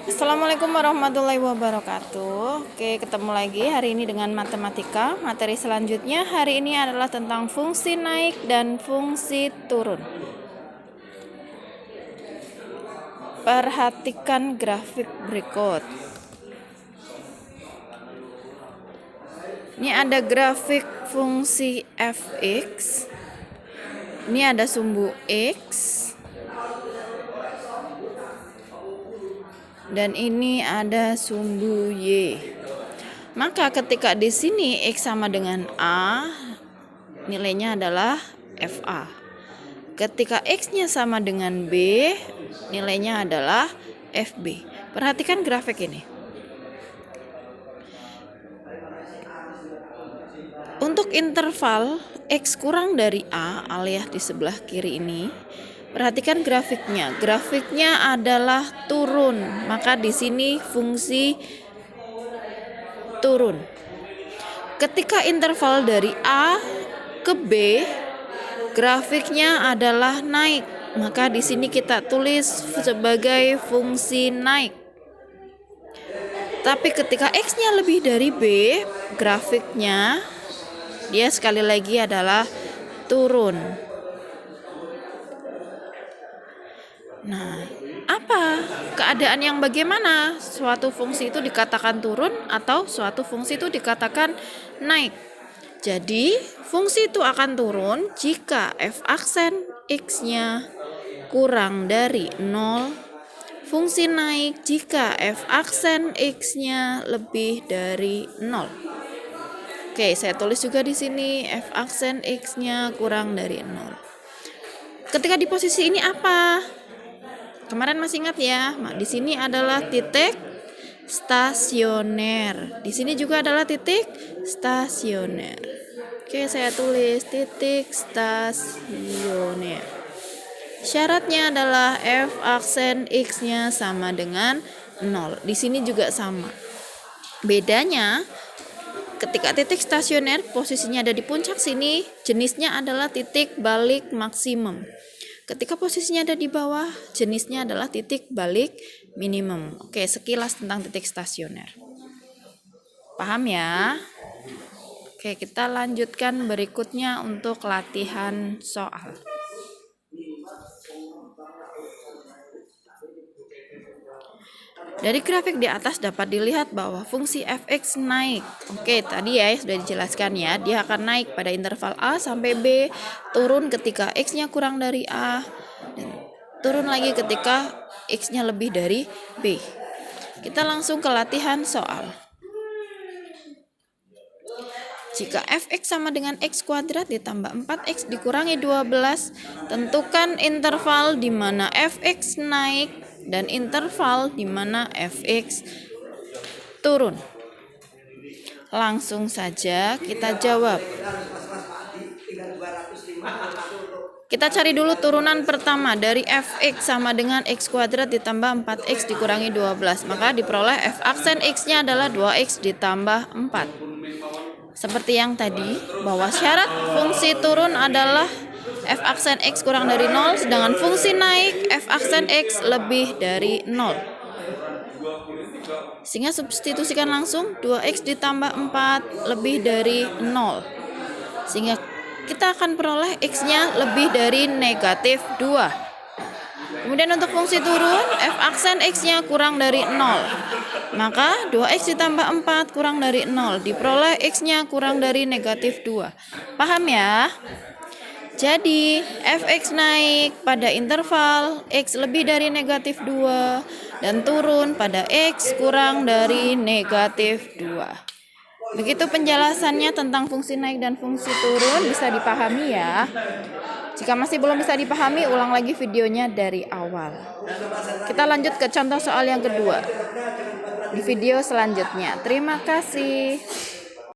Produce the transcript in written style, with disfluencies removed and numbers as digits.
Assalamualaikum warahmatullahi wabarakatuh. Oke, ketemu lagi hari ini dengan matematika. Materi selanjutnya hari ini adalah tentang fungsi naik dan fungsi turun. Perhatikan grafik berikut. Ini ada grafik fungsi fx. Ini ada sumbu x. Dan ini ada sumbu y. Maka ketika di sini x sama dengan a, nilainya adalah fa. Ketika x-nya sama dengan b, nilainya adalah fb. Perhatikan grafik ini. Untuk interval x kurang dari a alias di sebelah kiri ini, perhatikan grafiknya. Grafiknya adalah turun. Maka di sini fungsi turun. Ketika interval dari a ke b, grafiknya adalah naik. Maka di sini kita tulis sebagai fungsi naik. Tapi ketika x-nya lebih dari b, grafiknya dia sekali lagi adalah turun. Nah, apa keadaan yang bagaimana suatu fungsi itu dikatakan turun atau suatu fungsi itu dikatakan naik? Jadi, fungsi itu akan turun jika f aksen x-nya kurang dari 0. Fungsi naik jika f aksen x-nya lebih dari 0. Oke, saya tulis juga di sini f aksen x-nya kurang dari 0. Ketika di posisi ini apa? Kemarin masih ingat ya? Nah, di sini adalah titik stasioner. Di sini juga adalah titik stasioner. Oke, saya tulis titik stasioner. Syaratnya adalah f aksen x-nya sama dengan 0. Di sini juga sama. Bedanya ketika titik stasioner posisinya ada di puncak sini, jenisnya adalah titik balik maksimum. Ketika posisinya ada di bawah, jenisnya adalah titik balik minimum. Oke, sekilas tentang titik stasioner. Paham ya? Oke, kita lanjutkan berikutnya untuk latihan soal. Dari grafik di atas dapat dilihat bahwa fungsi fx naik. Oke, tadi ya sudah dijelaskan ya, dia akan naik pada interval a sampai b, turun ketika x-nya kurang dari a, dan turun lagi ketika x-nya lebih dari b. Kita langsung ke latihan soal. Jika fx sama dengan x kuadrat ditambah 4x dikurangi 12, tentukan interval di mana fx naik dan interval di mana fx turun. Langsung saja kita jawab. Kita cari dulu turunan pertama dari fx sama dengan x kuadrat ditambah 4x dikurangi 12. Maka diperoleh f aksen x-nya adalah 2x ditambah 4. Seperti yang tadi, bahwa syarat fungsi turun adalah f aksen x kurang dari 0, sedangkan fungsi naik f aksen x lebih dari 0. Sehingga substitusikan langsung 2x ditambah 4 lebih dari 0. Sehingga kita akan peroleh x-nya lebih dari negatif 2. Kemudian untuk fungsi turun, f aksen x-nya kurang dari 0. Maka 2x ditambah 4 kurang dari 0. Diperoleh x-nya kurang dari negatif 2. Paham ya? Jadi, fx naik pada interval x lebih dari negatif 2 dan turun pada x kurang dari negatif 2. Begitu penjelasannya tentang fungsi naik dan fungsi turun, bisa dipahami ya. Jika masih belum bisa dipahami, ulang lagi videonya dari awal. Kita lanjut ke contoh soal yang kedua di video selanjutnya. Terima kasih.